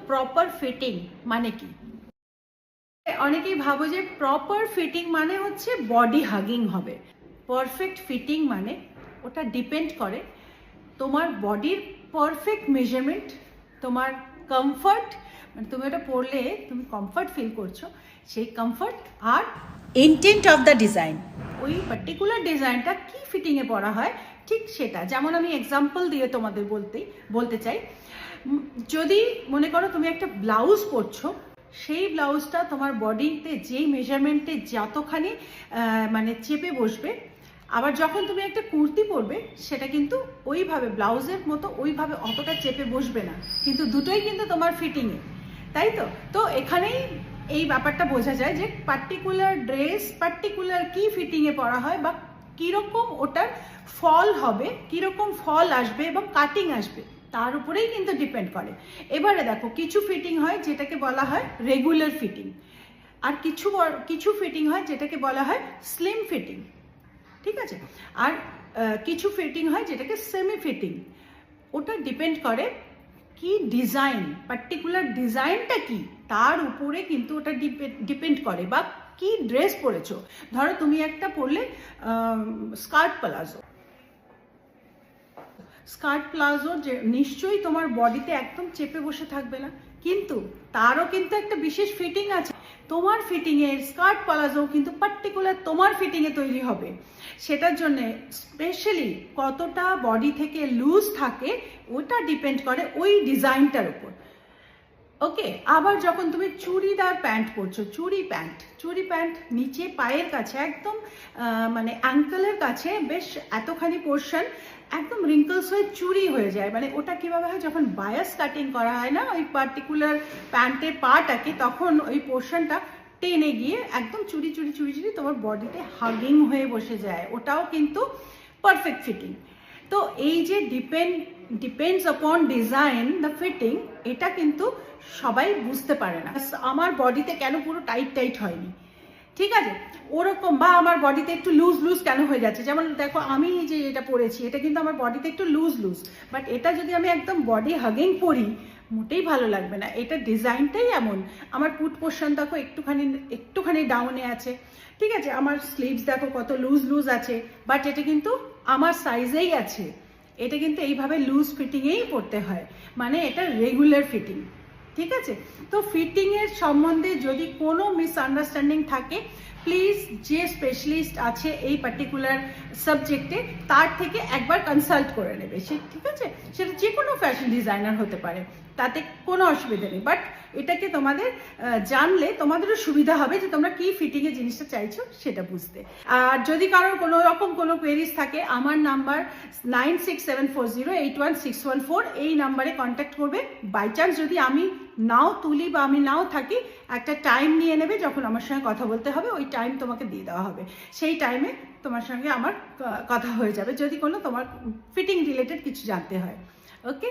Proper fitting মানে কি? অনেকেই ভাবো যে প্রপার ফিটিং মানে হচ্ছে বডি হাগিং হবে। পারফেক্ট ফিটিং মানে ওটা ডিপেন্ড করে তোমার বডির পারফেক্ট মেজারমেন্ট, তোমার কমফর্ট, মানে তুমি ওটা পরলে তুমি কমফর্ট ফিল করছো, সেই কমফর্ট আর ইন্টেন্ট অফ দ্য ডিজাইন, ওই পার্টিকুলার ডিজাইনটা কী ফিটিংয়ে পরা হয় ঠিক সেটা। যেমন আমি এক্সাম্পল দিয়ে তোমাদের বলতে চাই, যদি মনে করো তুমি একটা ব্লাউজ পরছো, সেই ব্লাউজটা তোমার বডিতে যেই মেজারমেন্টে যতখানি মানে চেপে বসবে, আবার যখন তুমি একটা কুর্তি পরবে সেটা কিন্তু ওইভাবে ব্লাউজের মতো ওইভাবে অতটা চেপে বসবে না, কিন্তু দুটোই কিন্তু তোমার ফিটিংয়ে, তাই তো? তো এখানেই এই ব্যাপারটা বোঝা যায় যে পার্টিকুলার ড্রেস পার্টিকুলার কি ফিটিংয়ে পরা হয় বা কীরকম ওটার ফল হবে, কীরকম ফল আসবে এবং কাটিং আসবে, তার উপরেই কিন্তু ডিপেন্ড করে। এবারে দেখো, কিছু ফিটিং হয় যেটাকে বলা হয় রেগুলার ফিটিং, আর কিছু ফিটিং হয় যেটাকে বলা হয় স্লিম ফিটিং, ঠিক আছে? আর কিছু ফিটিং হয় যেটাকে সেমি ফিটিং। ওটা ডিপেন্ড করে কি ডিজাইন, পার্টিকুলার ডিজাইনটা কি তার উপরে কিন্তু ওটা ডিপেন্ড করে, বা কি ড্রেস পরেছো। ধরো তুমি একটা পরলে স্কার্ট প্লাজো যে নিশ্চয়ই তোমার বডিতে একদম চেপে বসে থাকবে না, কিন্তু তারও কিন্তু একটা বিশেষ ফিটিং আছে। তোমার ফিটিংয়ে স্কার্ট প্লাজো কিন্তু পার্টিকুলার তোমার ফিটিংয়ে তৈরি হবে, সেটার জন্যে স্পেশালি কতটা বডি থেকে লুজ থাকে ওটা ডিপেন্ড করে ওই ডিজাইনটার উপর। ওকে, আবার যখন তুমি চুড়িদার প্যান্ট পরছো, চুড়ি প্যান্ট নিচে পায়ের কাছে একদম মানে অ্যাঙ্কেলের কাছে বেশ এতখানি পোর্শন একদম রিঙ্কলস হয়ে চুড়ি হয়ে যায়, মানে ওটা কীভাবে হয়, যখন বায়াস কাটিং করা হয় না ওই পার্টিকুলার প্যান্টের পাটাকে, তখন ওই পোর্শনটা টেনে গিয়ে একদম চুড়ি তোমার বডিতে হাগিং হয়ে বসে যায়, ওটাও কিন্তু পারফেক্ট ফিটিং। তো এই যে depends upon design the fitting, এটা কিন্তু সবাই বুঝতে পারে না। আমার বডিতে কেন পুরো টাইট হয়নি, ঠিক আছে, ওরকম, বা আমার বডিতে একটু লুজ কেন হয়ে যাচ্ছে। যেমন দেখো, আমি যে এটা পরেছি এটা কিন্তু আমার বডিতে একটু লুজ, বাট এটা যদি আমি একদম বডি হাগিং পরি মোটেই ভালো লাগবে না। এটা ডিজাইনটাই এমন। আমার পুট পোর্শন দেখো একটুখানি ডাউনে আছে, ঠিক আছে, আমার স্লিভস দেখো কত লুজ আছে, বাট এটা কিন্তু আমার সাইজেই আছে। এটা কিন্তু এইভাবে লুজ ফিটিংয়েই পড়তে হয়, মানে এটা রেগুলার ফিটিং, ঠিক আছে? তো ফিটিংয়ের সম্বন্ধে যদি কোনো মিসআন্ডারস্ট্যান্ডিং থাকে, প্লিজ যে স্পেশালিস্ট আছে এই পার্টিকুলার সাবজেক্টে তার থেকে একবার কনসাল্ট করে নেবে, ঠিক আছে? সেটা যে কোনো ফ্যাশন ডিজাইনার হতে পারে, তাতে কোনো অসুবিধা নেই, বাট এটাকে তোমাদের জানলে তোমাদেরও সুবিধা হবে যে তোমরা কি ফিটিংয়ে জিনিসটা চাইছো সেটা বুঝতে। আর যদি কারোর কোনো রকম কোনো কোয়েরিজ থাকে, আমার নাম্বার 9674081614, এই নাম্বারে কন্ট্যাক্ট করবে। বাই চান্স যদি আমি নাও তুলি বা আমি নাও থাকি, একটা টাইম নিয়ে নেবে, যখন আমার সঙ্গে কথা বলতে হবে ওই টাইম তোমাকে দিয়ে দেওয়া হবে, সেই টাইমে তোমার সঙ্গে আমার কথা হয়ে যাবে যদি কোনো তোমার ফিটিং রিলেটেড কিছু জানতে হয়। ওকে।